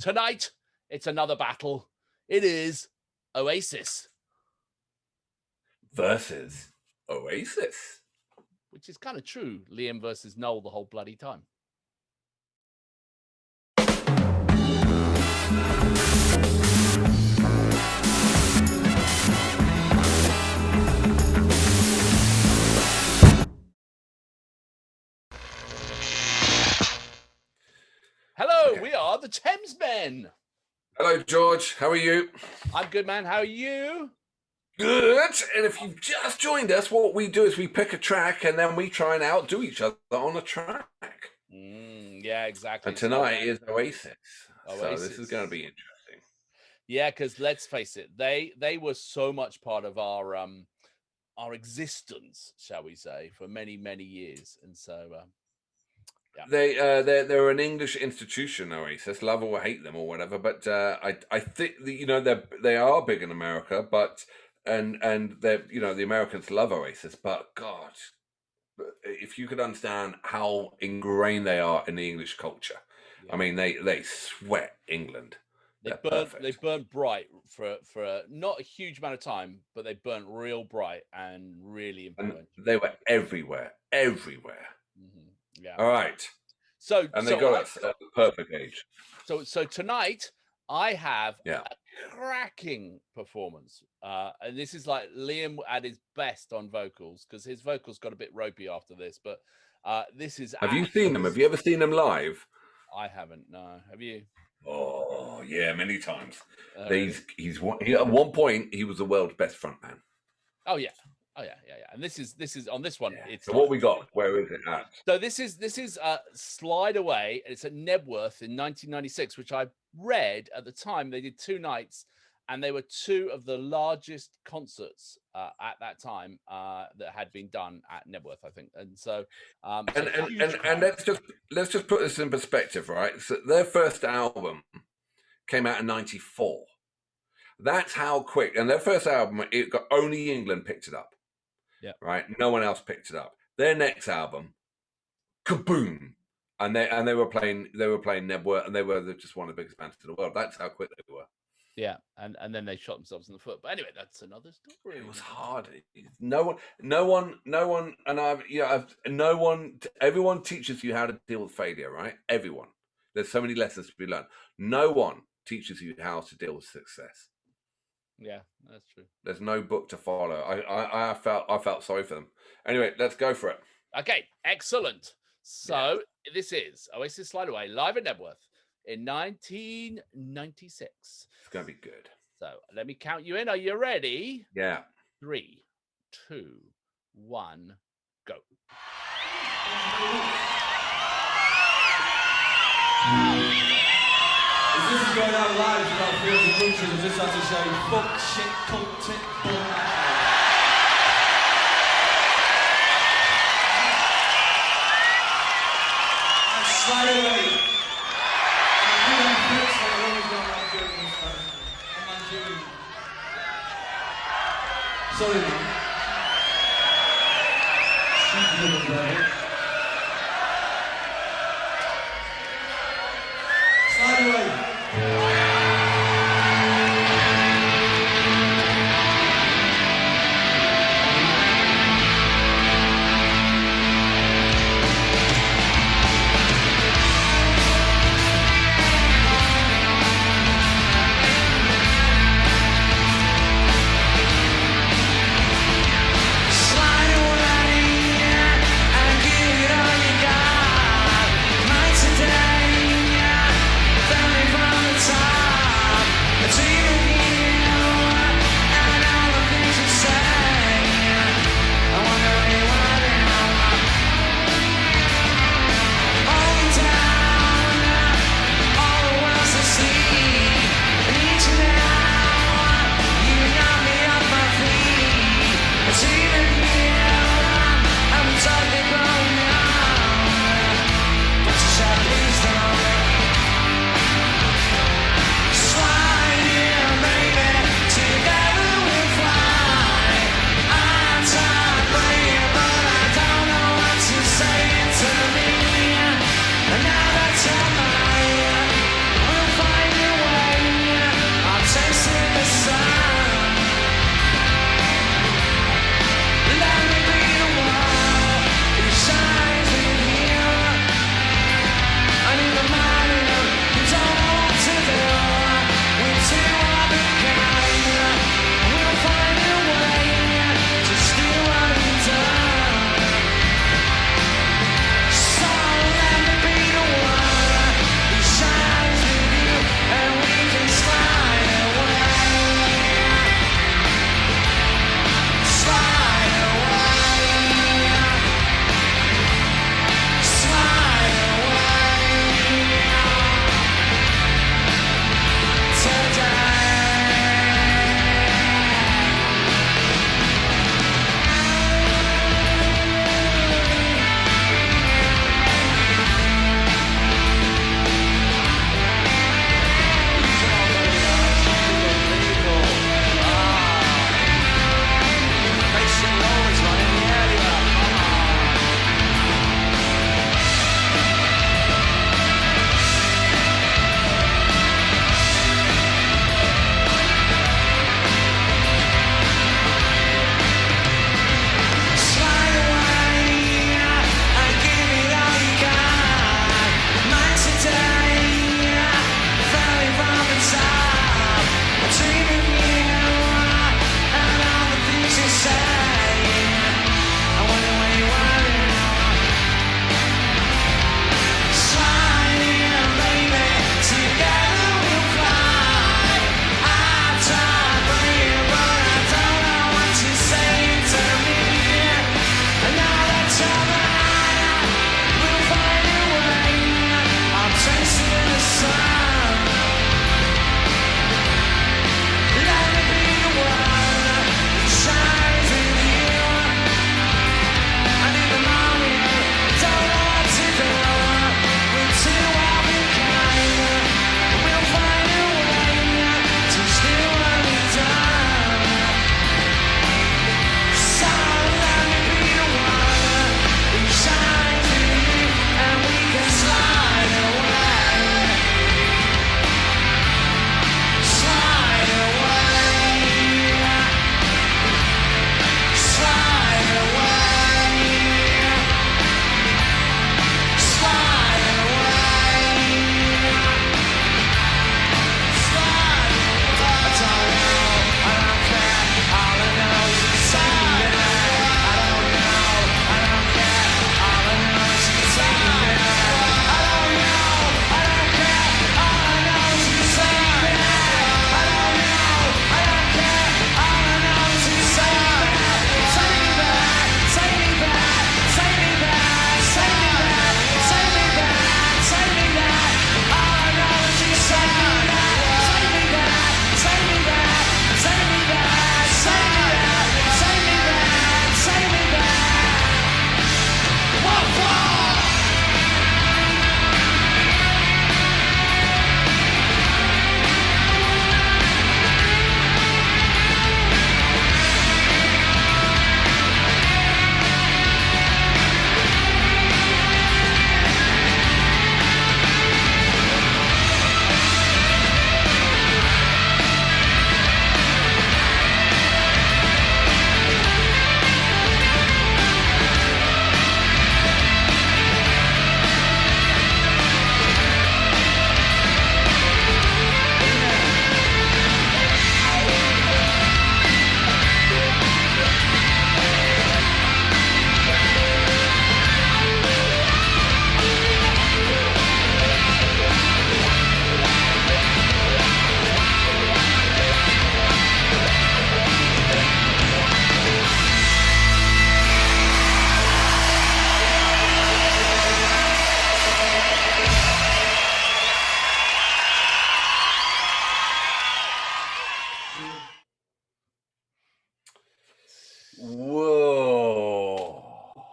Tonight, it's another battle. It is Oasis versus Oasis. Which is kind of true. Liam versus Noel the whole bloody time. Hello, we are the Thamesmen. Hello, George. How are you? I'm good, man. How are you? Good. And if you've just joined us, what we do is we pick a track and then we try and outdo each other on a track. Yeah, exactly. And tonight is Oasis. So this is going to be interesting. Yeah, because let's face it, they were so much part of our existence, shall we say, for many, many years. And so yeah. They're an English institution, Oasis, love or hate them or whatever. But I think they are big in America, but and they're the Americans love Oasis. But God, if you could understand how ingrained they are in the English culture, I mean they sweat England. They burnt bright for not a huge amount of time, but they burnt real bright and really influential. And they were everywhere. Mm-hmm. Yeah. All right. So they got us at the perfect age. So tonight I have a cracking performance, and this is like Liam at his best on vocals because his vocals got a bit ropey after this. But this is. Have you seen them? Have you ever seen them live? I haven't. No. Have you? Oh yeah, many times. At one point he was the world's best frontman. Oh yeah. And this is on this one. Yeah. It's so what we got? Where is it at? So this is Slide Away. It's at Knebworth in 1996, which I read at the time. They did 2 nights, and they were 2 of the largest concerts at that time that had been done at Knebworth, I think. And so, and let's just put this in perspective, right? So their first album came out in '94. That's how quick. And their first album, it got only England picked it up. Yeah. Right. No one else picked it up. Their next album, kaboom! And they were playing Knebworth, and they were just one of the biggest bands in the world. That's how quick they were. Yeah, and then they shot themselves in the foot. But anyway, that's another story. It was hard. Everyone teaches you how to deal with failure, right? Everyone. There's so many lessons to be learned. No one teaches you how to deal with success. Yeah, that's true. There's no book to follow. I felt sorry for them. Anyway, let's go for it. Okay, excellent. So this is Oasis Slide Away live at Knebworth in 1996. It's gonna be good. So let me count you in. Are you ready? Yeah. 3, 2, 1, go. If this is going out live, you don't feel the country, you just have to say, fuck, shit, cunt, tit, bull. And slide away. I'm doing flicks like I always don't like doing this person. I'm doing. Sorry, man. Stupid little devil. Slide away. Time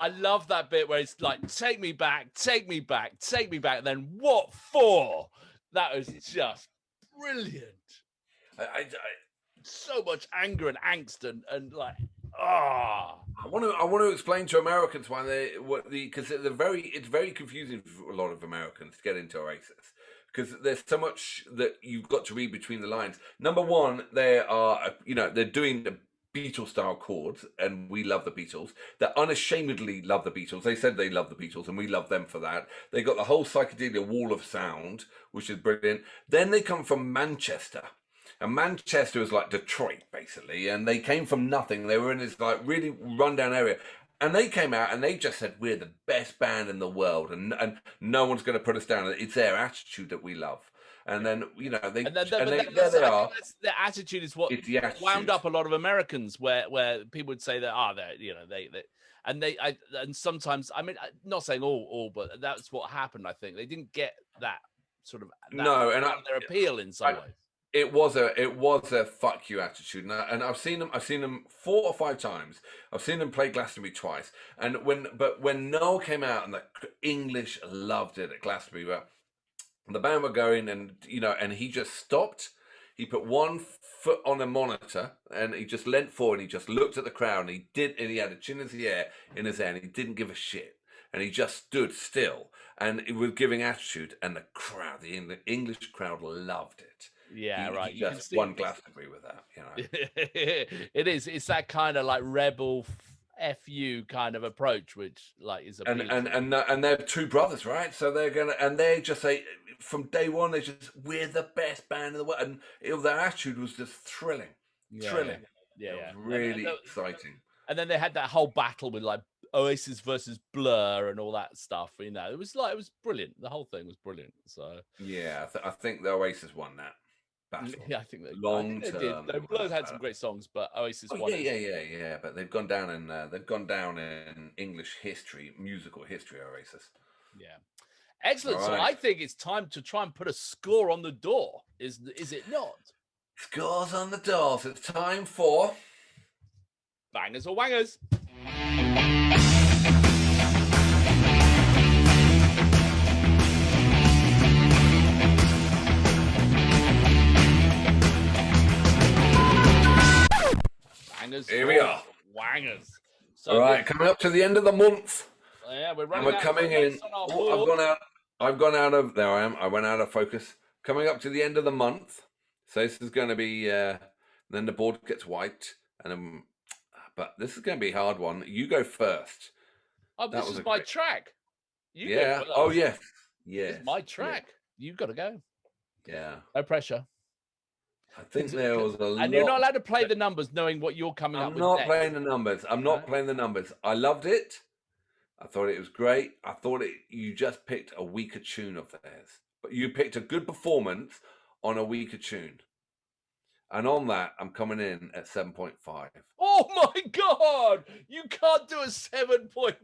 I love that bit where it's like, take me back, take me back, take me back. And then what for? That was just brilliant. I So much anger and angst and like, I want to explain to Americans why because it's very confusing for a lot of Americans to get into Oasis because there's so much that you've got to read between the lines. Number one, they are they're doing the Beatles style chords, and we love the Beatles. They unashamedly love the Beatles. They said they love the Beatles, and we love them for that. They got the whole psychedelia wall of sound, which is brilliant. Then they come from Manchester. And Manchester is like Detroit, basically, and they came from nothing. They were in this like really rundown area, and they came out and they just said, "We're the best band in the world, and no one's going to put us down." It's their attitude that we love. And then there they are. Their attitude is what wound up a lot of Americans, where people would say that and sometimes, I mean, not saying all, but that's what happened. I think they didn't get that sort of their appeal in some ways. It was a fuck you attitude, and I've seen them 4 or 5 times. I've seen them play Glastonbury twice, and when Noel came out and the English loved it at Glastonbury, but the band were going, and he just stopped. He put one foot on a monitor, and he just leant forward, and he just looked at the crowd, and he had a chin in his hair, and he didn't give a shit, and he just stood still, and it was giving attitude, and the crowd, the English crowd loved it. Yeah, right. He just won Glastonbury with that, It is. It's that kind of like rebel fu kind of approach, which like is and they're 2 brothers, right? So they just say from day one, we're the best band in the world, and their attitude was just thrilling. Yeah. Really exciting. And then they had that whole battle with like Oasis versus Blur and all that stuff. It was brilliant. The whole thing was brilliant. So yeah, I think the Oasis won that battle. Yeah, I think they term. No, Blur had some great songs, but Oasis won. Yeah. But they've gone down in English history, musical history. Oasis. Yeah, excellent. Right. So I think it's time to try and put a score on the door. Is it not? Scores on the door. So it's time for bangers or wangers. Here we are. Wangers. So all right, coming up to the end of the month. Yeah, we're coming in. I've gone out of. There I am. I went out of focus. Coming up to the end of the month. So this is going to be. Then the board gets wiped, and but this is going to be a hard one. You go first. Oh, this is my track. You go first. Oh yes. Yes. This is my track. Yeah. You've got to go. Yeah. No pressure. I think there was a lot. And you're not allowed to play the numbers knowing what you're coming up with. I'm not playing the numbers. Playing the numbers. I loved it. I thought it was great. I thought you just picked a weaker tune of theirs. But you picked a good performance on a weaker tune. And on that, I'm coming in at 7.5. Oh my God! You can't do a 7.5.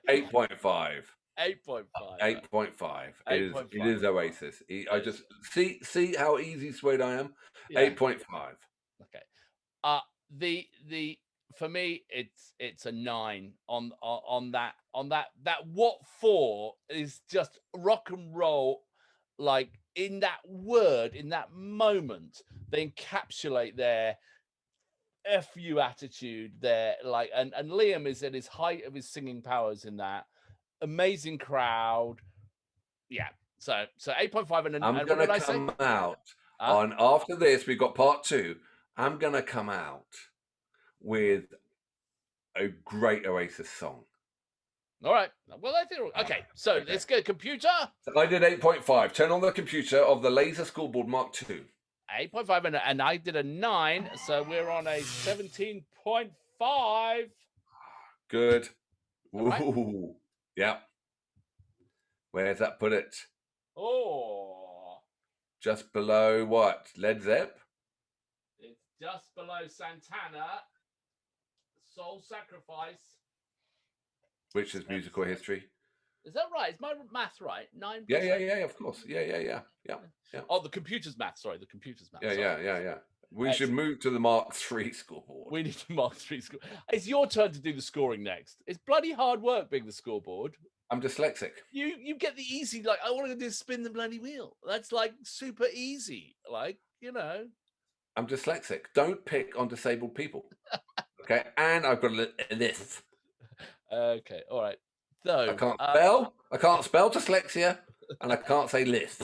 8.5. 8.5. 8.5. It is Oasis. I just see how easy swayed I am. Yeah. 8.5. Okay. The for me it's a 9 on that what for is just rock and roll. Like in that word, in that moment, they encapsulate their FU attitude there. Like and Liam is at his height of his singing powers in that. Amazing crowd. Yeah. So 8.5 and I'm going to come out on after this. We've got part 2. I'm going to come out with a great Oasis song. All right. Well, I think okay. So okay. Let's get a computer. So I did 8.5. Turn on the computer of the Laser Schoolboard Mark II. 8.5 and I did a 9. So we're on a 17.5. Good. Ooh. Right. Yeah. Where's that put it? Oh. Just below what? Led Zepp? It's just below Santana. Soul Sacrifice. Which is musical history. Is that right? Is my math right? 9%? Yeah, of course. Yeah. Oh, the computer's math. Sorry, the computer's math. Yeah. We should move to the Mark III scoreboard. We need to Mark III score. It's your turn to do the scoring next. It's bloody hard work being the scoreboard. I'm dyslexic. You get the easy, like, I want to do spin the bloody wheel. That's like super easy. Like, you know. I'm dyslexic. Don't pick on disabled people. Okay, and I've got a lisp. Okay, all right. So I can't spell dyslexia, and I can't say lisp.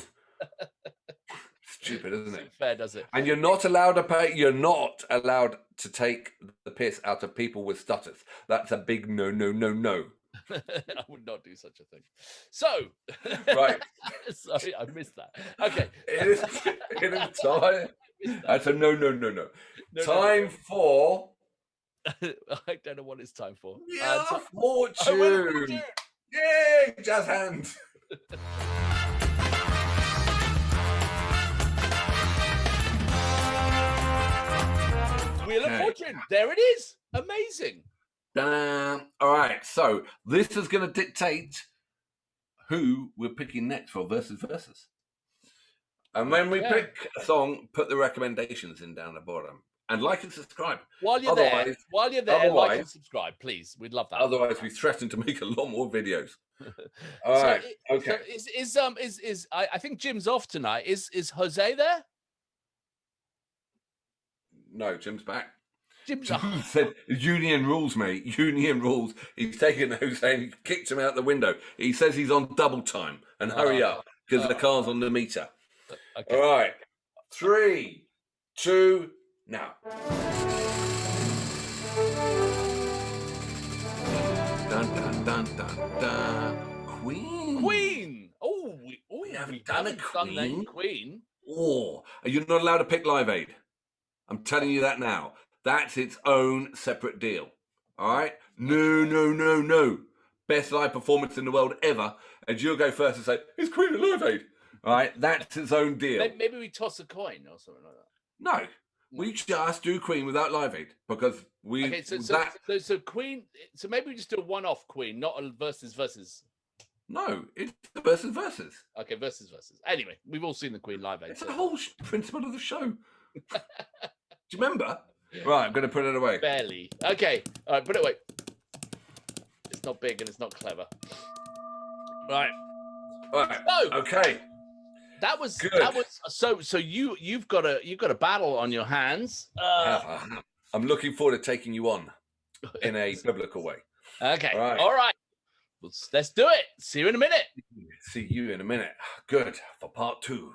Stupid, isn't it? Fair, does it? And you're not allowed to pay. You're not allowed to take the piss out of people with stutters. That's a big no, no, no, no. I would not do such a thing. So, right. Sorry, I missed that. Okay. It is time. That's a no, no, no, no. Time for. I don't know what it's time for. Yeah, fortune. Yay, jazz hands. Wheel of Fortune. There it is. Amazing. All right. So this is going to dictate who we're picking next for versus. And when we pick a song, put the recommendations in down the bottom. And like and subscribe. While you're there, like and subscribe, please. We'd love that. Otherwise, we threaten to make a lot more videos. All right. Okay. So I think Jim's off tonight. Is Jose there? No, Jim's back. Jim's said union rules, mate. Union rules. He's taken Jose and he kicked him out the window. He says he's on double time and hurry up because the car's on the meter. Okay. All right. 3, 2, now. Dun, dun, dun, dun, dun. Queen. Oh, we haven't done a Queen. Queen. Oh, are you not allowed to pick Live Aid? I'm telling you that now. That's its own separate deal. All right? No. Best live performance in the world ever. And you'll go first and say, it's Queen at Live Aid. All right? That's its own deal. Maybe we toss a coin or something like that. No. We just do Queen without Live Aid because we. Okay, so Queen. So maybe we just do a one-off Queen, not a versus. No, it's the versus. Okay, versus. Anyway, we've all seen the Queen Live Aid. It's the whole principle of the show. Do you remember? Right, I'm going to put it away. Barely. Okay, all right, put it away. It's not big and it's not clever. Right. So, okay. That was good. So you've got a battle on your hands. I'm looking forward to taking you on in a biblical way. Okay. All right. Let's do it. See you in a minute. See you in a minute. Good. For part 2.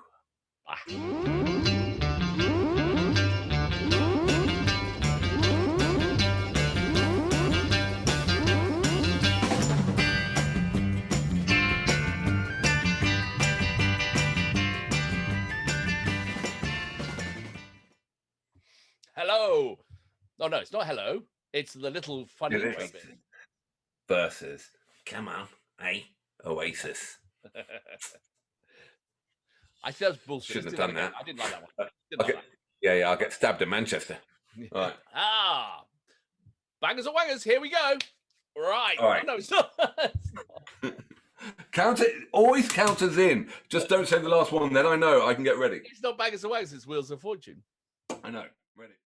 Hello. Oh, no, it's not hello. It's the little funny bit. Versus. Come on. Hey, Oasis. I feel that's bullshit. Shouldn't have done that. I didn't like that one. Okay. Yeah, I'll get stabbed in Manchester. All right. Bangers and wangers. Here we go. Right. All right. Oh, no, it's not. Count it. Always count us in. Just don't say the last one. Then I know I can get ready. It's not bangers and wangers. It's Wheels of Fortune. I know. Ready.